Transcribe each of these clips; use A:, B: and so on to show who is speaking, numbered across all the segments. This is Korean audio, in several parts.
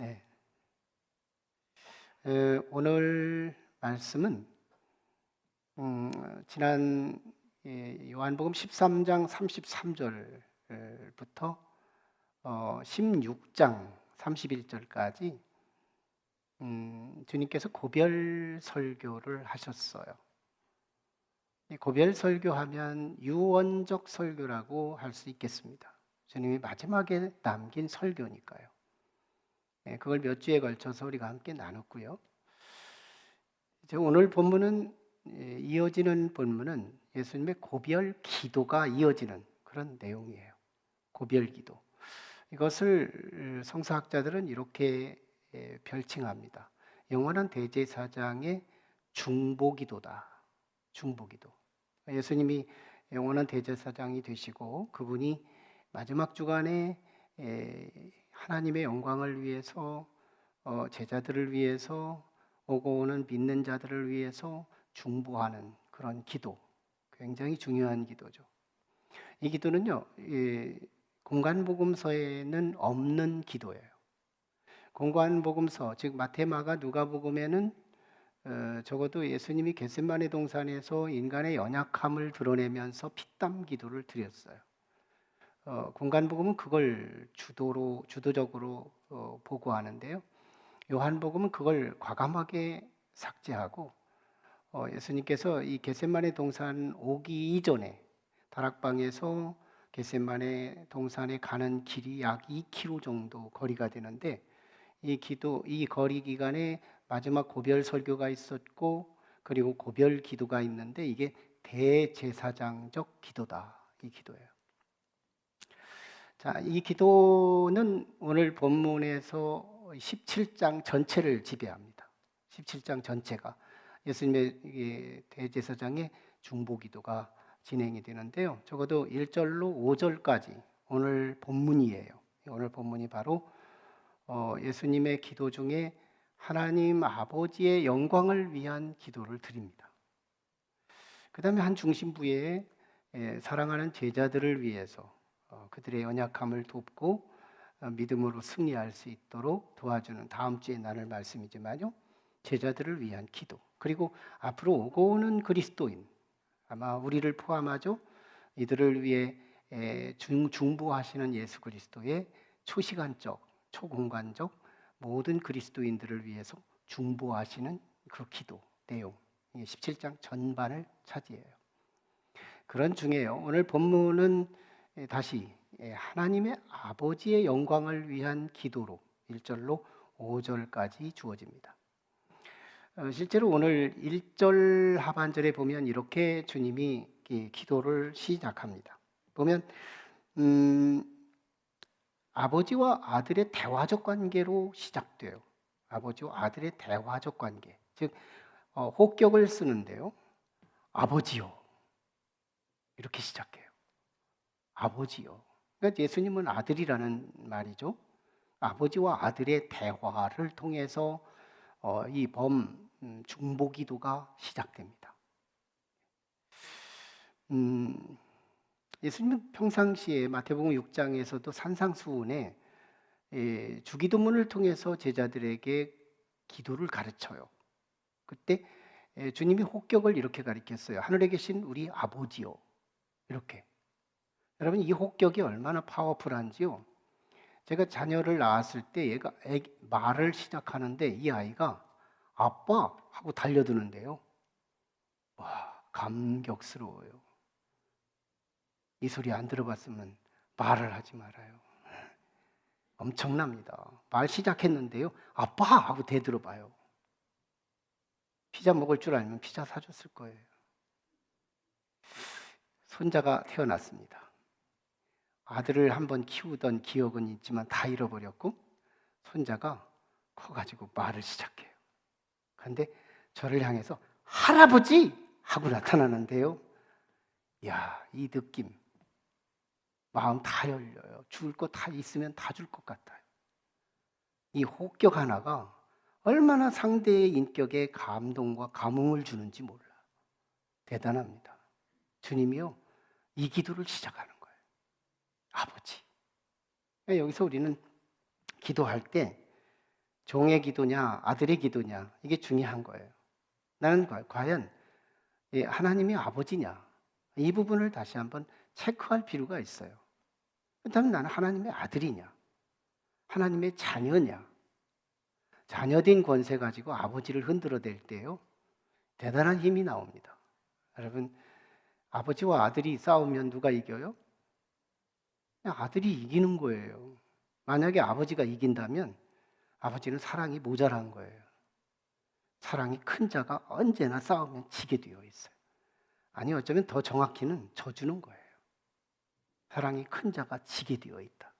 A: 네. 오늘 말씀은 지난 요한복음 13장 33절부터 16장 31절까지 주님께서 고별 설교를 하셨어요. 이 고별 설교하면 유언적 설교라고 할 수 있겠습니다. 주님이 마지막에 남긴 설교니까요. 그걸 몇 주에 걸쳐서 우리가 함께 나눴고요. 이제 오늘 본문은 이어지는 본문은 예수님의 고별 기도가 이어지는 그런 내용이에요. 고별 기도. 이것을 성서학자들은 이렇게 별칭합니다. 영원한 대제사장의 중보기도다. 중보기도. 예수님이 영원한 대제사장이 되시고 그분이 마지막 주간에 하나님의 영광을 위해서 제자들을 위해서 오고 오는 믿는 자들을 위해서 중보하는 그런 기도, 굉장히 중요한 기도죠. 이 기도는요, 공관복음서에는 없는 기도예요. 공관복음서, 즉 마태, 마가, 누가복음에는 적어도 예수님이 겟세마네 동산에서 인간의 연약함을 드러내면서 피땀 기도를 드렸어요. 공관복음은 그걸 주도적으로 보고하는데요. 요한복음은 그걸 과감하게 삭제하고 예수님께서 이 겟세마네 동산 오기 이전에 다락방에서 겟세마네 동산에 가는 길이 약 2km 정도 거리가 되는데 이 거리 기간에 마지막 고별 설교가 있었고 그리고 고별 기도가 있는데 이게 대제사장적 기도다. 이 기도예요. 자, 이 기도는 오늘 본문에서 17장 전체를 지배합니다. 17장 전체가 예수님의 대제사장의 중보기도가 진행이 되는데요. 적어도 1절로 5절까지 오늘 본문이에요. 오늘 본문이 바로 예수님의 기도 중에 하나님 아버지의 영광을 위한 기도를 드립니다. 그 다음에 한 중심부에 사랑하는 제자들을 위해서 그들의 연약함을 돕고 믿음으로 승리할 수 있도록 도와주는 다음 주에 나눌 말씀이지만요. 제자들을 위한 기도. 그리고 앞으로 오고 오는 그리스도인, 아마 우리를 포함하죠. 이들을 위해 중보하시는 예수 그리스도의 초시간적, 초공간적 모든 그리스도인들을 위해서 중보하시는 그 기도 내용, 17장 전반을 차지해요. 그런 중에요. 오늘 본문은 다시 하나님의 아버지의 영광을 위한 기도로 1절로 5절까지 주어집니다. 실제로 오늘 1절 하반절에 보면 이렇게 주님이 기도를 시작합니다. 보면 아버지와 아들의 대화적 관계로 시작돼요. 아버지와 아들의 대화적 관계. 즉 호격을 쓰는데요. 아버지요. 이렇게 시작해요. 아버지요. 그러니까 예수님은 아들이라는 말이죠. 아버지와 아들의 대화를 통해서 이 중보기도가 시작됩니다. 예수님은 평상시에 마태복음 6장에서도 산상수훈에 주기도문을 통해서 제자들에게 기도를 가르쳐요. 그때 주님이 호격을 이렇게 가르쳤어요. 하늘에 계신 우리 아버지요. 이렇게. 여러분 이 호격이 얼마나 파워풀한지요. 제가 자녀를 낳았을 때 얘가 말을 시작하는데 이 아이가 아빠 하고 달려드는데요. 와, 감격스러워요. 이 소리 안 들어봤으면 말을 하지 말아요. 엄청납니다. 말 시작했는데요. 아빠 하고 대들어봐요. 피자 먹을 줄 알면 피자 사줬을 거예요. 손자가 태어났습니다. 아들을 한번 키우던 기억은 있지만 다 잃어버렸고 손자가 커가지고 말을 시작해요. 그런데 저를 향해서 할아버지 하고 나타나는데요. 야, 이 느낌 마음 다 열려요. 줄 거 다 있으면 다 줄 것 같아요. 이 호격 하나가 얼마나 상대의 인격에 감동과 감흥을 주는지 몰라. 대단합니다. 주님이요, 이 기도를 시작하는 거예요. 아버지. 여기서 우리는 기도할 때 종의 기도냐 아들의 기도냐 이게 중요한 거예요. 나는 과연 하나님이 아버지냐 이 부분을 다시 한번 체크할 필요가 있어요. 그렇다면 나는 하나님의 아들이냐 하나님의 자녀냐. 자녀된 권세 가지고 아버지를 흔들어댈 때요 대단한 힘이 나옵니다. 여러분 아버지와 아들이 싸우면 누가 이겨요? 그냥 아들이 이기는 거예요. 만약에 아버지가 이긴다면 아버지는 사랑이 모자란 거예요. 사랑이 큰 자가 언제나 싸우면 지게 되어 있어요. 아니 어쩌면 더 정확히는 져주는 거예요. 사랑이 큰 자가 지게 되어 있다.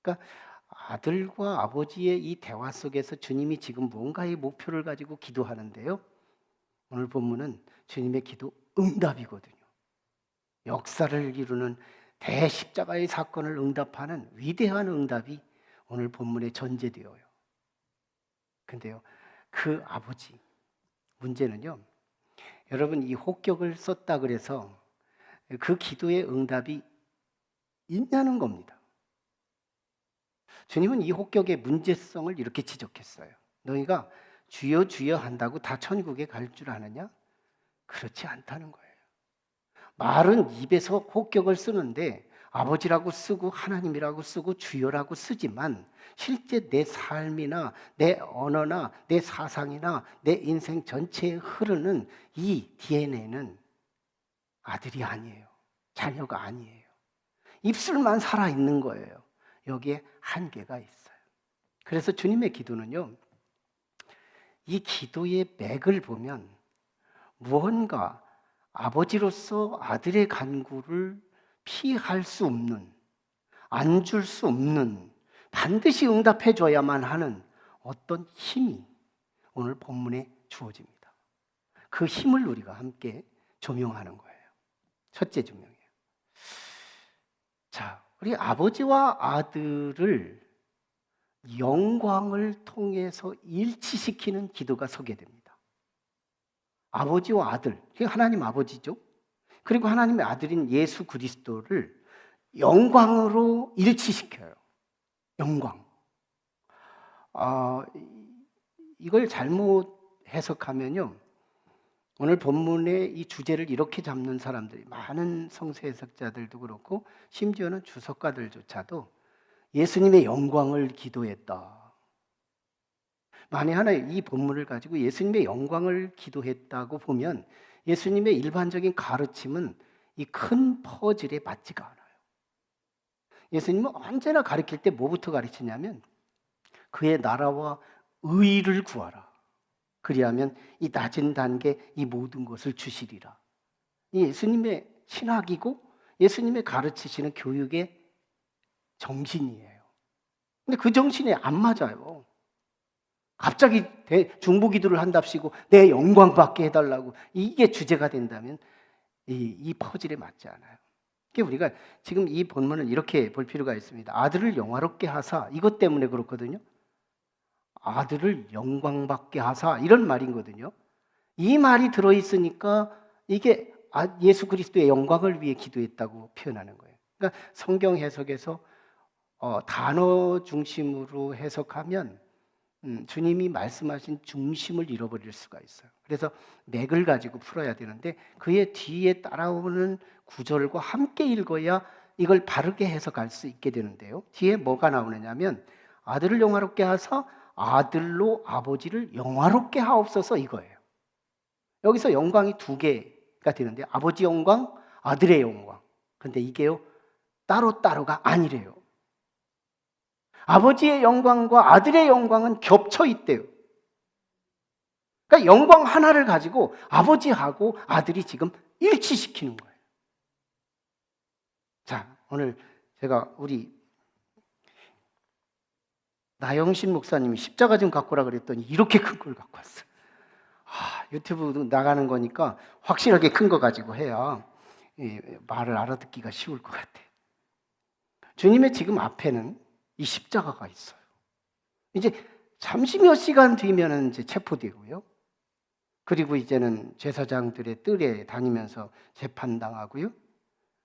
A: 그러니까 아들과 아버지의 이 대화 속에서 주님이 지금 뭔가의 목표를 가지고 기도하는데요. 오늘 본문은 주님의 기도 응답이거든요. 역사를 이루는 대십자가의 사건을 응답하는 위대한 응답이 오늘 본문에 전제되어요. 근데요, 그 아버지, 문제는요, 여러분 이 혹격을 썼다 그래서 그 기도의 응답이 있냐는 겁니다. 주님은 이 혹격의 문제성을 이렇게 지적했어요. 너희가 주여 주여 한다고 다 천국에 갈 줄 아느냐? 그렇지 않다는 거예요. 말은 입에서 혹격을 쓰는데 아버지라고 쓰고 하나님이라고 쓰고 주여라고 쓰지만 실제 내 삶이나 내 언어나 내 사상이나 내 인생 전체에 흐르는 이 DNA는 아들이 아니에요. 자녀가 아니에요. 입술만 살아있는 거예요. 여기에 한계가 있어요. 그래서 주님의 기도는요, 이 기도의 맥을 보면 무언가 아버지로서 아들의 간구를 피할 수 없는, 안 줄 수 없는, 반드시 응답해 줘야만 하는 어떤 힘이 오늘 본문에 주어집니다. 그 힘을 우리가 함께 조명하는 거예요. 첫째 조명이에요. 자, 우리 아버지와 아들을 영광을 통해서 일치시키는 기도가 서게됩니다. 아버지와 아들, 하나님 아버지죠. 그리고 하나님의 아들인 예수 그리스도를 영광으로 일치시켜요. 영광. 이걸 잘못 해석하면요, 오늘 본문의 이 주제를 이렇게 잡는 사람들이 많은 성서 해석자들도 그렇고 심지어는 주석가들조차도 예수님의 영광을 기도했다. 만에 하나 이 본문을 가지고 예수님의 영광을 기도했다고 보면 예수님의 일반적인 가르침은 이 큰 퍼즐에 맞지가 않아요. 예수님은 언제나 가르칠 때 뭐부터 가르치냐면 그의 나라와 의를 구하라. 그리하면 이 낮은 단계 이 모든 것을 주시리라. 이 예수님의 신학이고 예수님의 가르치시는 교육의 정신이에요. 근데 그 정신에 안 맞아요. 갑자기 중보기도를 한답시고 내 영광 받게 해달라고 이게 주제가 된다면 이 퍼즐에 맞지 않아요. 그러니까 우리가 지금 이 본문을 이렇게 볼 필요가 있습니다. 아들을 영화롭게 하사, 이것 때문에 그렇거든요. 아들을 영광 받게 하사, 이런 말이거든요. 이 말이 들어있으니까 이게 예수 그리스도의 영광을 위해 기도했다고 표현하는 거예요. 그러니까 성경 해석에서 단어 중심으로 해석하면 주님이 말씀하신 중심을 잃어버릴 수가 있어요. 그래서 맥을 가지고 풀어야 되는데 그의 뒤에 따라오는 구절과 함께 읽어야 이걸 바르게 해석할 수 있게 되는데요. 뒤에 뭐가 나오느냐면 아들을 영화롭게 하사 아들로 아버지를 영화롭게 하옵소서, 이거예요. 여기서 영광이 두 개가 되는데 아버지 영광, 아들의 영광. 그런데 이게요 따로따로가 아니래요. 아버지의 영광과 아들의 영광은 겹쳐 있대요. 그러니까 영광 하나를 가지고 아버지하고 아들이 지금 일치시키는 거예요. 자, 오늘 제가 우리 나영신 목사님이 십자가 좀 갖고 오라 그랬더니 이렇게 큰 걸 갖고 왔어요. 유튜브 나가는 거니까 확실하게 큰 거 가지고 해야 말을 알아듣기가 쉬울 것 같아요. 주님의 지금 앞에는 이 십자가가 있어요. 이제 잠시 몇 시간 뒤면은 이제 체포되고요. 그리고 이제는 제사장들의 뜰에 다니면서 재판당하고요.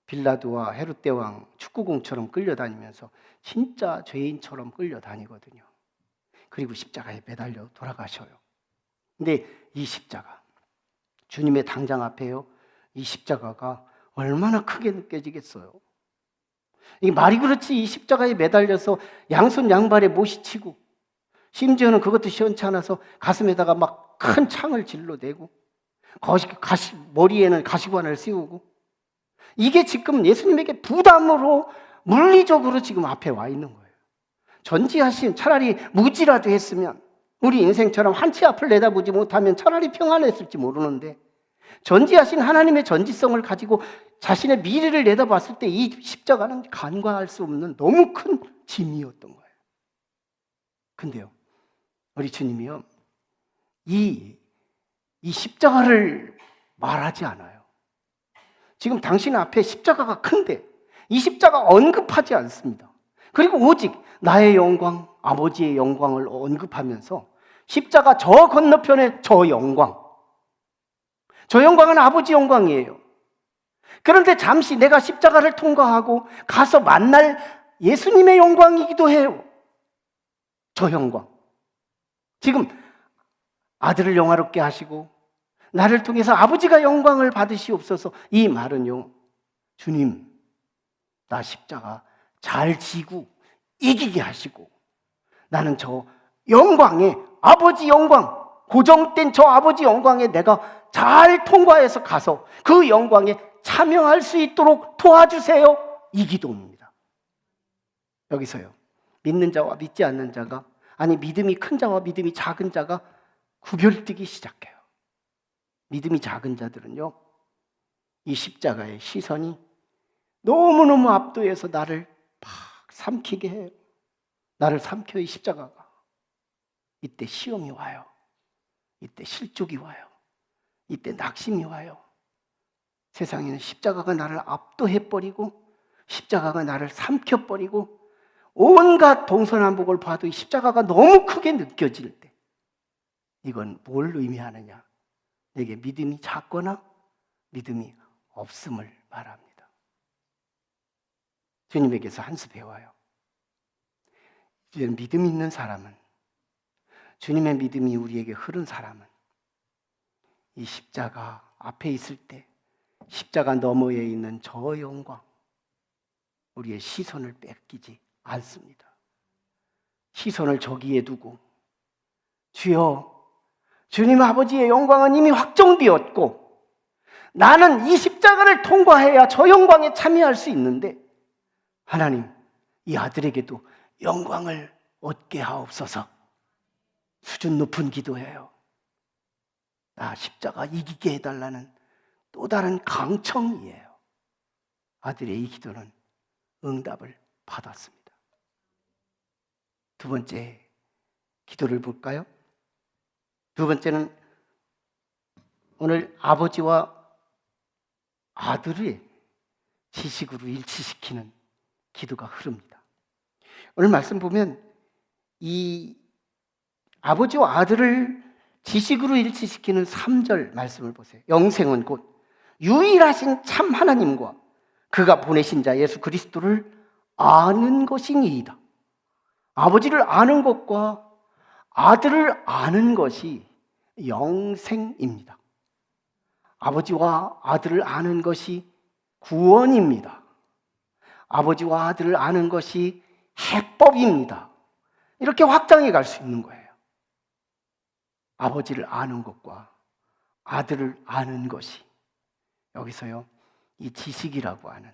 A: 빌라도와 헤롯 대왕 축구공처럼 끌려다니면서 진짜 죄인처럼 끌려다니거든요. 그리고 십자가에 매달려 돌아가셔요. 근데 이 십자가, 주님의 당장 앞에요, 이 십자가가 얼마나 크게 느껴지겠어요. 이 말이 그렇지, 이 십자가에 매달려서 양손 양발에 못이 치고, 심지어는 그것도 시원치 않아서 가슴에다가 막 큰 창을 질러대고, 머리에는 가시관을 씌우고, 이게 지금 예수님에게 부담으로 물리적으로 지금 앞에 와 있는 거예요. 전지하신, 차라리 무지라도 했으면, 우리 인생처럼 한치 앞을 내다보지 못하면 차라리 평안했을지 모르는데, 전지하신 하나님의 전지성을 가지고 자신의 미래를 내다봤을 때 이 십자가는 간과할 수 없는 너무 큰 짐이었던 거예요. 근데요, 우리 주님이요, 이 십자가를 말하지 않아요. 지금 당신 앞에 십자가가 큰데 이 십자가 언급하지 않습니다. 그리고 오직 나의 영광, 아버지의 영광을 언급하면서 십자가 저 건너편에 저 영광은 아버지 영광이에요. 그런데 잠시 내가 십자가를 통과하고 가서 만날 예수님의 영광이기도 해요. 저 영광. 지금 아들을 영화롭게 하시고 나를 통해서 아버지가 영광을 받으시옵소서. 이 말은요, 주님, 나 십자가 잘 지고 이기게 하시고 나는 저 영광에, 아버지 영광, 고정된 저 아버지 영광에 내가 잘 통과해서 가서 그 영광에 참여할 수 있도록 도와주세요. 이 기도입니다. 여기서요, 믿는 자와 믿지 않는 자가, 아니 믿음이 큰 자와 믿음이 작은 자가 구별되기 시작해요. 믿음이 작은 자들은요, 이 십자가의 시선이 너무너무 압도해서 나를 막 삼키게 해요. 나를 삼켜요, 이 십자가가. 이때 시험이 와요. 이때 실족이 와요. 이때 낙심이 와요. 세상에는 십자가가 나를 압도해버리고 십자가가 나를 삼켜버리고 온갖 동서남북을 봐도 이 십자가가 너무 크게 느껴질 때, 이건 뭘 의미하느냐? 내게 믿음이 작거나 믿음이 없음을 말합니다. 주님에게서 한 수 배워요. 이제 믿음 있는 사람은, 주님의 믿음이 우리에게 흐른 사람은 이 십자가 앞에 있을 때 십자가 너머에 있는 저 영광, 우리의 시선을 뺏기지 않습니다. 시선을 저기에 두고, 주여, 주님 아버지의 영광은 이미 확정되었고 나는 이 십자가를 통과해야 저 영광에 참여할 수 있는데, 하나님, 이 아들에게도 영광을 얻게 하옵소서. 수준 높은 기도예요. 나 십자가 이기게 해달라는 또 다른 강청이에요. 아들의 이 기도는 응답을 받았습니다. 두 번째 기도를 볼까요? 두 번째는 오늘 아버지와 아들의 지식으로 일치시키는 기도가 흐릅니다. 오늘 말씀 보면 이 아버지와 아들을 지식으로 일치시키는 3절 말씀을 보세요. 영생은 곧 유일하신 참 하나님과 그가 보내신 자 예수 그리스도를 아는 것이니이다. 아버지를 아는 것과 아들을 아는 것이 영생입니다. 아버지와 아들을 아는 것이 구원입니다. 아버지와 아들을 아는 것이 해법입니다. 이렇게 확장해 갈 수 있는 거예요. 아버지를 아는 것과 아들을 아는 것이, 여기서요, 이 지식이라고 하는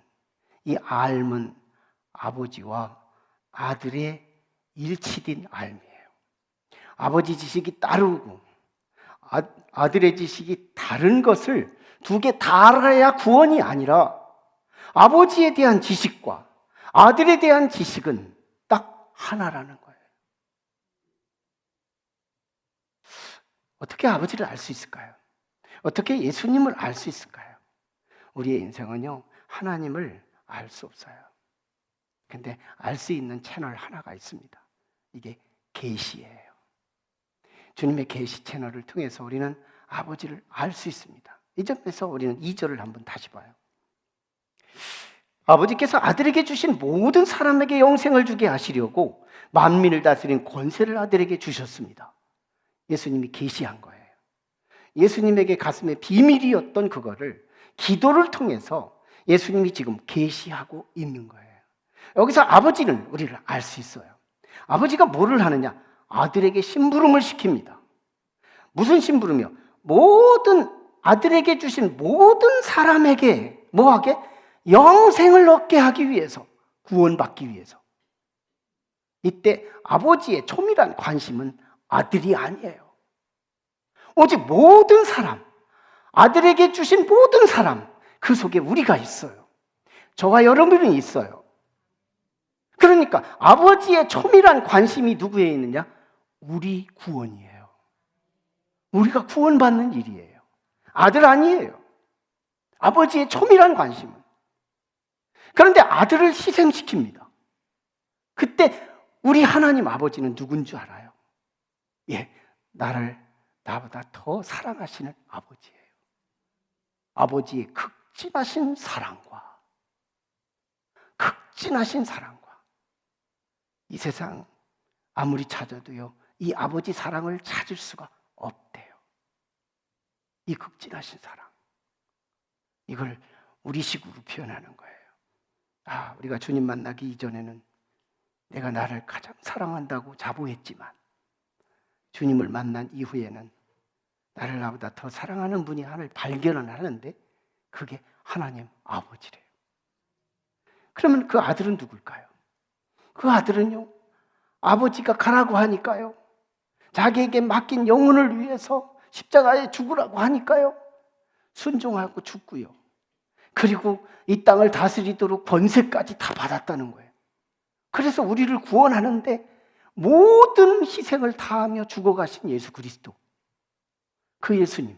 A: 이 알은 아버지와 아들의 일치된 알이에요. 아버지 지식이 따르고 아들의 지식이 다른 것을 두 개 다 알아야 구원이 아니라, 아버지에 대한 지식과 아들에 대한 지식은 딱 하나라는 거예요. 어떻게 아버지를 알 수 있을까요? 어떻게 예수님을 알 수 있을까요? 우리의 인생은요, 하나님을 알 수 없어요. 근데 알 수 있는 채널 하나가 있습니다. 이게 계시예요. 주님의 계시 채널을 통해서 우리는 아버지를 알 수 있습니다. 이 점에서 우리는 2절을 한번 다시 봐요. 아버지께서 아들에게 주신 모든 사람에게 영생을 주게 하시려고 만민을 다스린 권세를 아들에게 주셨습니다. 예수님이 계시한 거예요. 예수님에게 가슴에 비밀이었던 그거를 기도를 통해서 예수님이 지금 계시하고 있는 거예요. 여기서 아버지는 우리를 알 수 있어요. 아버지가 뭐를 하느냐? 아들에게 심부름을 시킵니다. 무슨 심부름이요? 모든 아들에게 주신 모든 사람에게 뭐하게? 영생을 얻게 하기 위해서, 구원받기 위해서. 이때 아버지의 초밀한 관심은 아들이 아니에요. 오직 모든 사람, 아들에게 주신 모든 사람, 그 속에 우리가 있어요. 저와 여러분이 있어요. 그러니까 아버지의 초밀한 관심이 누구에 있느냐? 우리 구원이에요. 우리가 구원받는 일이에요. 아들 아니에요. 아버지의 초밀한 관심은. 그런데 아들을 희생시킵니다. 그때 우리 하나님 아버지는 누군 줄 알아요? 예, 나보다 더 사랑하시는 아버지예요. 아버지의 극진하신 사랑과 이 세상 아무리 찾아도요, 이 아버지 사랑을 찾을 수가 없대요. 이 극진하신 사랑. 이걸 우리식으로 표현하는 거예요. 우리가 주님 만나기 이전에는 내가 나를 가장 사랑한다고 자부했지만 주님을 만난 이후에는 나를 나보다 더 사랑하는 분이 하나를 발견을 하는데 그게 하나님 아버지래요. 그러면 그 아들은 누굴까요? 그 아들은요, 아버지가 가라고 하니까요, 자기에게 맡긴 영혼을 위해서 십자가에 죽으라고 하니까요, 순종하고 죽고요. 그리고 이 땅을 다스리도록 권세까지 다 받았다는 거예요. 그래서 우리를 구원하는데 모든 희생을 다하며 죽어가신 예수 그리스도, 그 예수님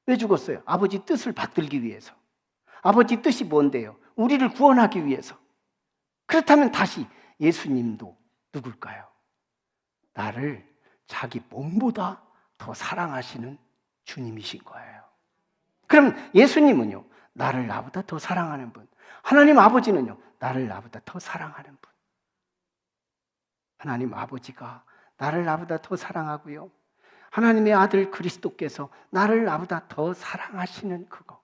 A: 왜 죽었어요? 아버지 뜻을 받들기 위해서. 아버지 뜻이 뭔데요? 우리를 구원하기 위해서. 그렇다면 다시 예수님도 누굴까요? 나를 자기 몸보다 더 사랑하시는 주님이신 거예요. 그럼 예수님은요, 나를 나보다 더 사랑하는 분. 하나님 아버지는요, 나를 나보다 더 사랑하는 분. 하나님 아버지가 나를 나보다 더 사랑하고요, 하나님의 아들 그리스도께서 나를 나보다 더 사랑하시는 그거.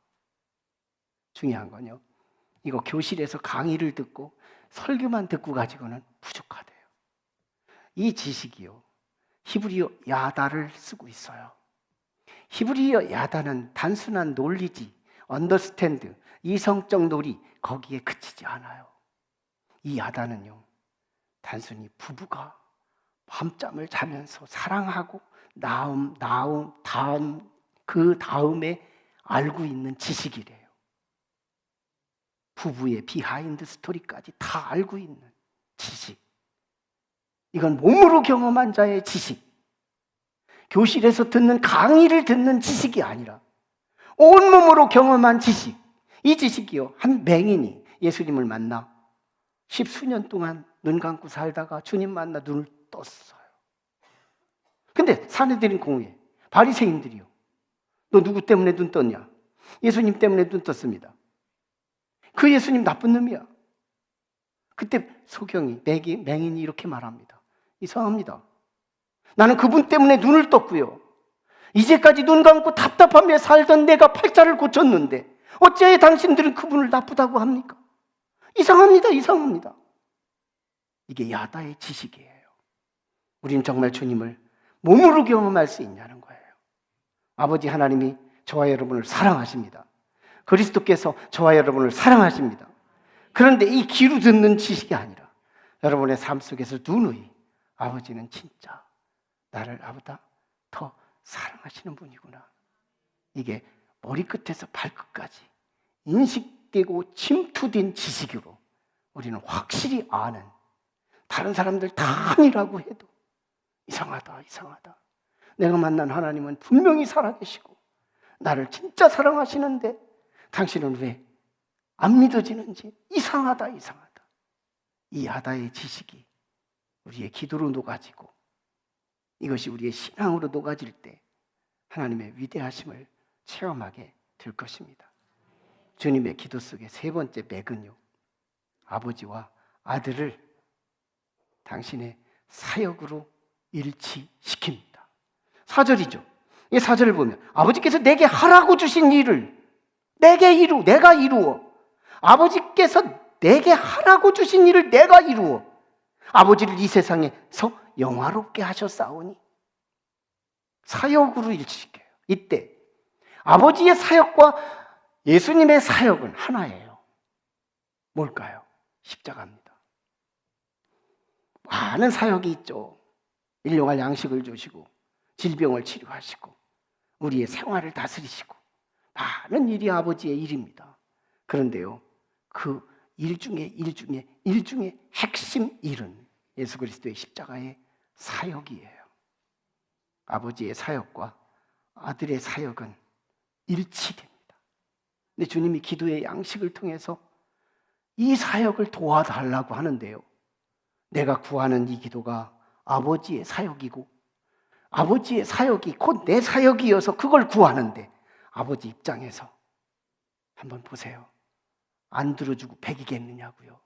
A: 중요한 건요, 이거 교실에서 강의를 듣고 설교만 듣고 가지고는 부족하대요. 이 지식이요, 히브리어 야다를 쓰고 있어요. 히브리어 야다는 단순한 논리지, 언더스탠드, 이성적 놀이, 거기에 그치지 않아요. 이 야다는요, 단순히 부부가 밤잠을 자면서 사랑하고 다음, 그 다음에 알고 있는 지식이래요. 부부의 비하인드 스토리까지 다 알고 있는 지식. 이건 몸으로 경험한 자의 지식. 교실에서 듣는 강의를 듣는 지식이 아니라 온몸으로 경험한 지식. 이 지식이요, 한 맹인이 예수님을 만나 10수년 동안 눈 감고 살다가 주님 만나 눈을 떴어요. 근데 사내들인 공회, 바리새인들이요, 너 누구 때문에 눈 떴냐? 예수님 때문에 눈 떴습니다. 그 예수님 나쁜 놈이야. 그때 소경이, 맹인이 이렇게 말합니다. 이상합니다. 나는 그분 때문에 눈을 떴고요, 이제까지 눈 감고 답답하며 살던 내가 팔자를 고쳤는데 어찌해 당신들은 그분을 나쁘다고 합니까? 이상합니다. 이게 야다의 지식이에요. 우리는 정말 주님을 몸으로 경험할 수 있냐는 거예요. 아버지 하나님이 저와 여러분을 사랑하십니다. 그리스도께서 저와 여러분을 사랑하십니다. 그런데 이 귀로 듣는 지식이 아니라 여러분의 삶 속에서 누누이 아버지는 진짜 나를 나보다 더 사랑하시는 분이구나. 이게 머리끝에서 발끝까지 인식되고 침투된 지식으로 우리는 확실히 아는, 다른 사람들 다 아니라고 해도 이상하다. 내가 만난 하나님은 분명히 살아계시고 나를 진짜 사랑하시는데 당신은 왜 안 믿어지는지 이상하다. 이 야다의 지식이 우리의 기도로 녹아지고 이것이 우리의 신앙으로 녹아질 때 하나님의 위대하심을 체험하게 될 것입니다. 주님의 기도 속의 세 번째 맥은요, 아버지와 아들을 당신의 사역으로 일치시킵니다. 4절이죠. 이 4절을 보면 아버지께서 내게 하라고 주신 일을 내가 이루어. 아버지께서 내게 하라고 주신 일을 내가 이루어 아버지를 이 세상에서 영화롭게 하셨사오니. 사역으로 일치시켜요. 이때 아버지의 사역과 예수님의 사역은 하나예요. 뭘까요? 십자가입니다. 많은 사역이 있죠. 일용할 양식을 주시고 질병을 치료하시고 우리의 생활을 다스리시고 많은 일이 아버지의 일입니다. 그런데요, 그 일 중에 핵심 일은 예수 그리스도의 십자가의 사역이에요. 아버지의 사역과 아들의 사역은 일치됩니다. 근데 주님이 기도의 양식을 통해서 이 사역을 도와달라고 하는데요, 내가 구하는 이 기도가 아버지의 사역이고 아버지의 사역이 곧 내 사역이어서 그걸 구하는데 아버지 입장에서 한번 보세요. 안 들어주고 배기겠느냐고요.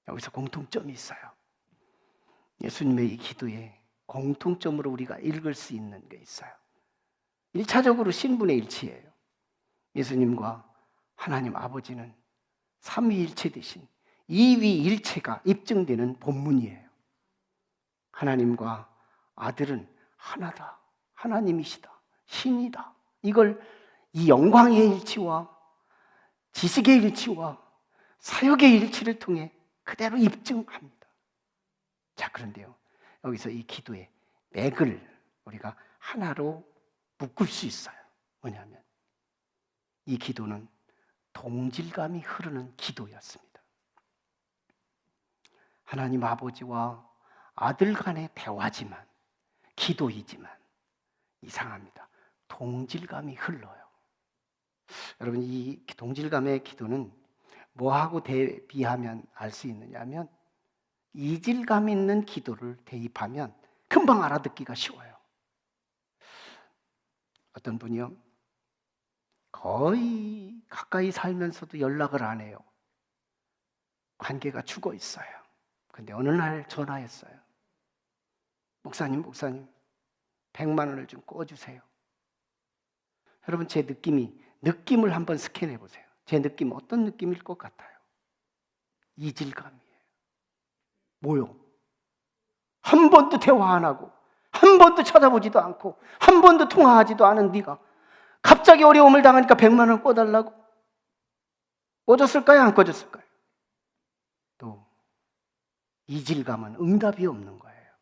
A: 여기서 공통점이 있어요. 예수님의 이 기도에 공통점으로 우리가 읽을 수 있는 게 있어요. 1차적으로 신분의 일치예요. 예수님과 하나님 아버지는 삼위일체 대신 이위일체가 입증되는 본문이에요. 하나님과 아들은 하나다, 하나님이시다, 신이다. 이걸 이 영광의 일치와 지식의 일치와 사역의 일치를 통해 그대로 입증합니다. 자, 그런데요, 여기서 이 기도의 맥을 우리가 하나로 묶을 수 있어요. 뭐냐면 이 기도는 동질감이 흐르는 기도였습니다. 하나님 아버지와 아들 간의 대화지만, 기도이지만 이상합니다. 동질감이 흘러요. 여러분, 이 동질감의 기도는 뭐하고 대비하면 알 수 있느냐면 이질감 있는 기도를 대입하면 금방 알아듣기가 쉬워요. 어떤 분이요, 거의 가까이 살면서도 연락을 안 해요. 관계가 죽어 있어요. 근데 어느 날 전화했어요. 목사님 100만 원을 좀 꿔주세요. 여러분, 제 느낌을 한번 스캔해 보세요. 제 느낌 어떤 느낌일 것 같아요? 이질감이에요. 뭐요? 한 번도 대화 안 하고 한 번도 찾아보지도 않고 한 번도 통화하지도 않은 네가 갑자기 어려움을 당하니까 100만 원 꿔달라고? 꿔줬을까요? 안 꿔줬을까요? 또 이질감은 응답이 없는 거예요.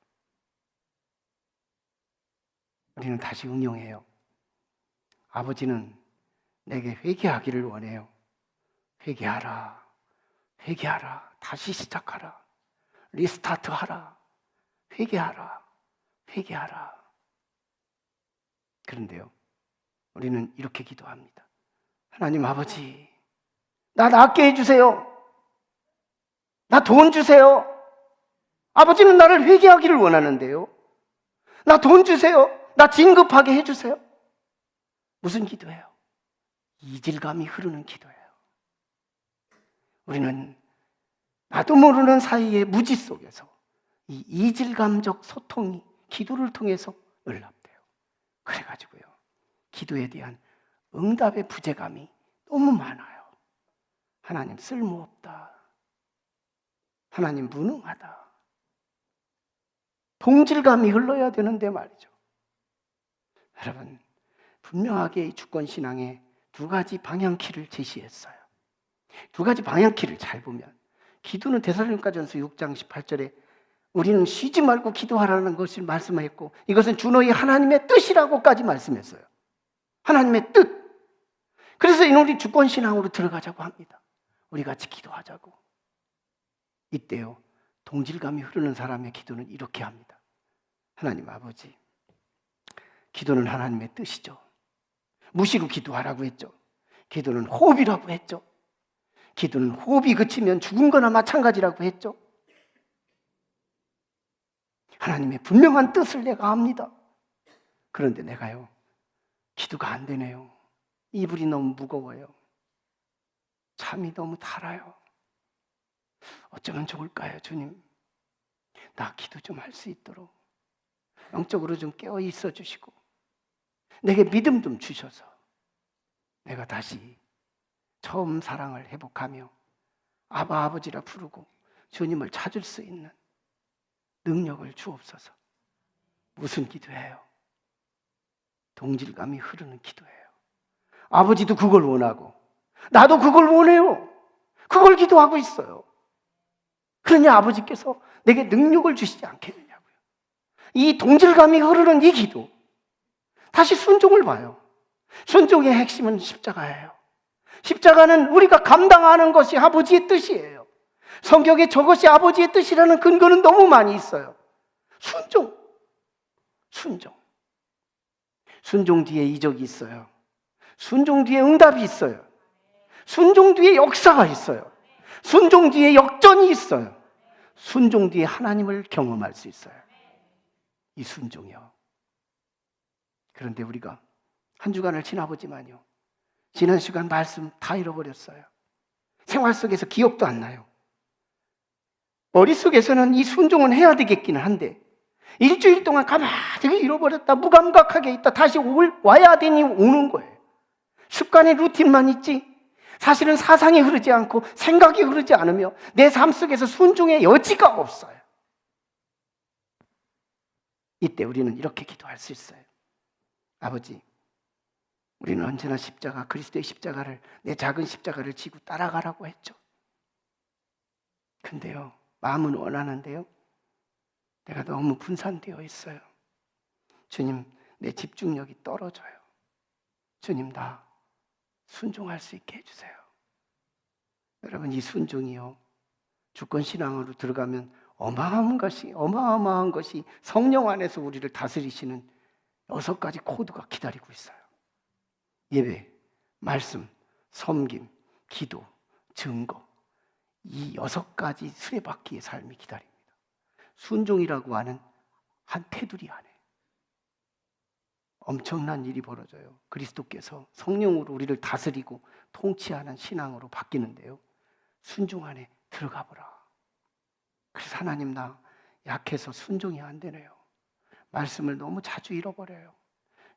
A: 우리는 다시 응용해요. 아버지는 내게 회개하기를 원해요. 회개하라. 다시 시작하라. 리스타트하라. 회개하라. 그런데요, 우리는 이렇게 기도합니다. 하나님 아버지, 나 낫게 해주세요. 나 돈 주세요. 아버지는 나를 회개하기를 원하는데요, 나 돈 주세요. 나 진급하게 해주세요. 무슨 기도예요? 이질감이 흐르는 기도예요. 우리는 나도 모르는 사이의 무지 속에서 이 이질감적 소통이 기도를 통해서 연락돼요. 그래가지고요, 기도에 대한 응답의 부재감이 너무 많아요. 하나님 쓸모없다. 하나님 무능하다. 동질감이 흘러야 되는데 말이죠. 여러분, 분명하게 이 주권신앙에 두 가지 방향키를 제시했어요. 두 가지 방향키를 잘 보면, 기도는 데살로니가전서 6장 18절에 우리는 쉬지 말고 기도하라는 것을 말씀했고, 이것은 주 너희 하나님의 뜻이라고까지 말씀했어요. 하나님의 뜻. 그래서 우리 주권신앙으로 들어가자고 합니다. 우리 같이 기도하자고. 이때요, 동질감이 흐르는 사람의 기도는 이렇게 합니다. 하나님 아버지, 기도는 하나님의 뜻이죠. 무시로 기도하라고 했죠. 기도는 호흡이라고 했죠. 기도는 호흡이 그치면 죽은 거나 마찬가지라고 했죠. 하나님의 분명한 뜻을 내가 압니다. 그런데 내가요, 기도가 안 되네요. 이불이 너무 무거워요. 잠이 너무 달아요. 어쩌면 좋을까요, 주님? 나 기도 좀 할 수 있도록 영적으로 좀 깨어 있어 주시고 내게 믿음 좀 주셔서 내가 다시 처음 사랑을 회복하며 아바 아버지라 부르고 주님을 찾을 수 있는 능력을 주옵소서. 무슨 기도예요? 동질감이 흐르는 기도예요. 아버지도 그걸 원하고 나도 그걸 원해요. 그걸 기도하고 있어요. 그러냐 아버지께서 내게 능력을 주시지 않겠느냐고요. 이 동질감이 흐르는 이 기도, 다시 순종을 봐요. 순종의 핵심은 십자가예요. 십자가는 우리가 감당하는 것이 아버지의 뜻이에요. 성경에 저것이 아버지의 뜻이라는 근거는 너무 많이 있어요. 순종 뒤에 이적이 있어요. 순종 뒤에 응답이 있어요. 순종 뒤에 역사가 있어요. 순종 뒤에 역전이 있어요. 순종 뒤에 하나님을 경험할 수 있어요. 이 순종이요. 그런데 우리가 한 주간을 지나보지만요, 지난 시간 말씀 다 잃어버렸어요. 생활 속에서 기억도 안 나요. 머릿속에서는 이 순종은 해야 되겠기는 한데 일주일 동안 가만히 잃어버렸다, 무감각하게 있다, 다시 와야 되니 오는 거예요. 습관의 루틴만 있지 사실은 사상이 흐르지 않고 생각이 흐르지 않으며 내 삶 속에서 순종의 여지가 없어요. 이때 우리는 이렇게 기도할 수 있어요. 아버지, 우리는 언제나 십자가, 그리스도의 십자가를, 내 작은 십자가를 지고 따라가라고 했죠. 근데요, 마음은 원하는데요, 내가 너무 분산되어 있어요. 주님, 내 집중력이 떨어져요. 주님, 나 순종할 수 있게 해주세요. 여러분, 이 순종이요, 주권신앙으로 들어가면 어마어마한 것이 성령 안에서 우리를 다스리시는 6가지 코드가 기다리고 있어요. 예배, 말씀, 섬김, 기도, 증거, 이 6가지 수레바퀴의 삶이 기다립니다. 순종이라고 하는 한 테두리 안에 엄청난 일이 벌어져요. 그리스도께서 성령으로 우리를 다스리고 통치하는 신앙으로 바뀌는데요, 순종 안에 들어가 보라. 그래서 하나님, 나 약해서 순종이 안 되네요. 말씀을 너무 자주 잃어버려요.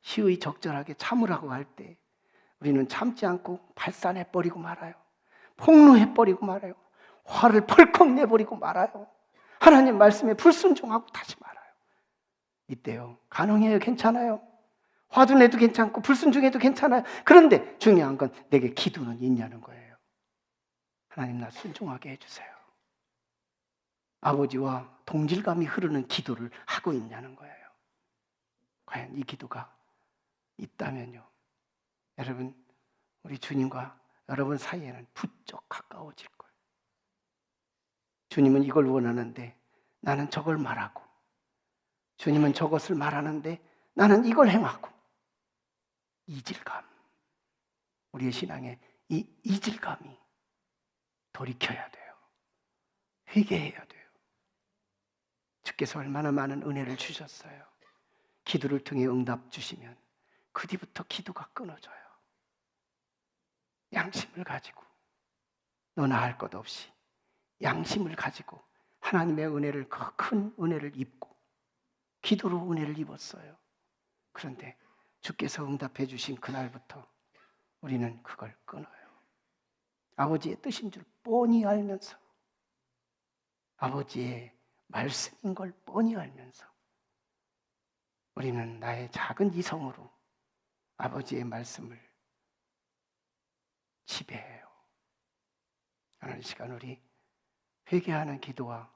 A: 시의 적절하게 참으라고 할 때 우리는 참지 않고 발산해버리고 말아요. 폭로해버리고 말아요. 화를 펄컥 내버리고 말아요. 하나님 말씀에 불순종하고 다시 말아요. 이때요, 가능해요? 괜찮아요? 화도 내도 괜찮고 불순종해도 괜찮아요. 그런데 중요한 건 내게 기도는 있냐는 거예요. 하나님, 나 순종하게 해주세요. 아버지와 동질감이 흐르는 기도를 하고 있냐는 거예요. 과연 이 기도가 있다면요, 여러분, 우리 주님과 여러분 사이에는 부쩍 가까워질 거예요. 주님은 이걸 원하는데 나는 저걸 말하고, 주님은 저것을 말하는데 나는 이걸 행하고, 이질감, 우리의 신앙에 이 이질감이 돌이켜야 돼요. 회개해야 돼요. 주께서 얼마나 많은 은혜를 주셨어요. 기도를 통해 응답 주시면 그 뒤부터 기도가 끊어져요. 양심을 가지고, 너나 할 것 없이 양심을 가지고 하나님의 은혜를, 그 큰 은혜를 입고 기도로 은혜를 입었어요. 그런데 주께서 응답해 주신 그날부터 우리는 그걸 끊어요. 아버지의 뜻인 줄 뻔히 알면서, 아버지의 말씀인 걸 뻔히 알면서 우리는 나의 작은 이성으로 아버지의 말씀을 지배해요. 오늘 이 시간 우리 회개하는 기도와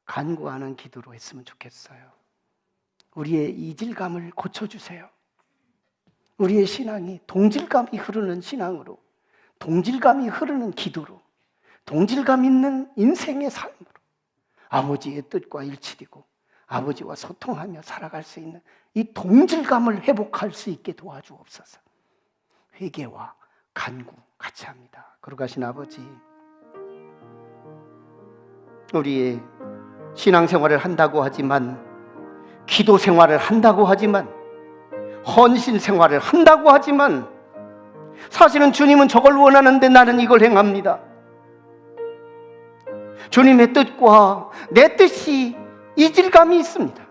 A: 간구하는 기도로 했으면 좋겠어요. 우리의 이질감을 고쳐주세요. 우리의 신앙이 동질감이 흐르는 신앙으로, 동질감이 흐르는 기도로, 동질감 있는 인생의 삶으로 아버지의 뜻과 일치되고 아버지와 소통하며 살아갈 수 있는 이 동질감을 회복할 수 있게 도와주옵소서. 회개와 간구 같이 합니다. 거룩하신 아버지, 우리의 신앙생활을 한다고 하지만, 기도 생활을 한다고 하지만, 헌신 생활을 한다고 하지만, 사실은 주님은 저걸 원하는데 나는 이걸 행합니다. 주님의 뜻과 내 뜻이 이질감이 있습니다.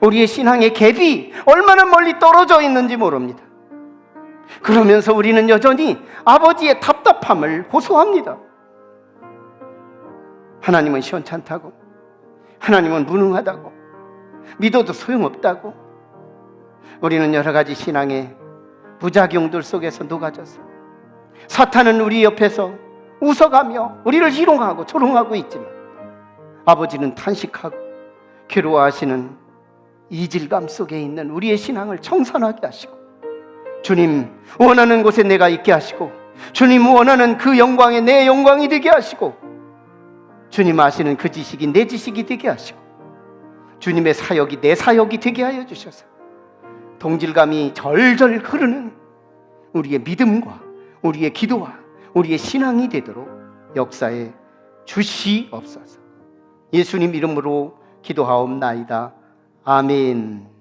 A: 우리의 신앙의 갭이 얼마나 멀리 떨어져 있는지 모릅니다. 그러면서 우리는 여전히 아버지의 답답함을 호소합니다. 하나님은 시원찮다고, 하나님은 무능하다고, 믿어도 소용없다고. 우리는 여러 가지 신앙의 부작용들 속에서 녹아져서 사탄은 우리 옆에서 웃어가며 우리를 희롱하고 조롱하고 있지만 아버지는 탄식하고 괴로워하시는 이질감 속에 있는 우리의 신앙을 청산하게 하시고, 주님 원하는 곳에 내가 있게 하시고, 주님 원하는 그 영광에 내 영광이 되게 하시고, 주님 아시는 그 지식이 내 지식이 되게 하시고, 주님의 사역이 내 사역이 되게 하여 주셔서 동질감이 절절 흐르는 우리의 믿음과 우리의 기도와 우리의 신앙이 되도록 역사에 주시옵소서. 예수님 이름으로 기도하옵나이다. 아멘.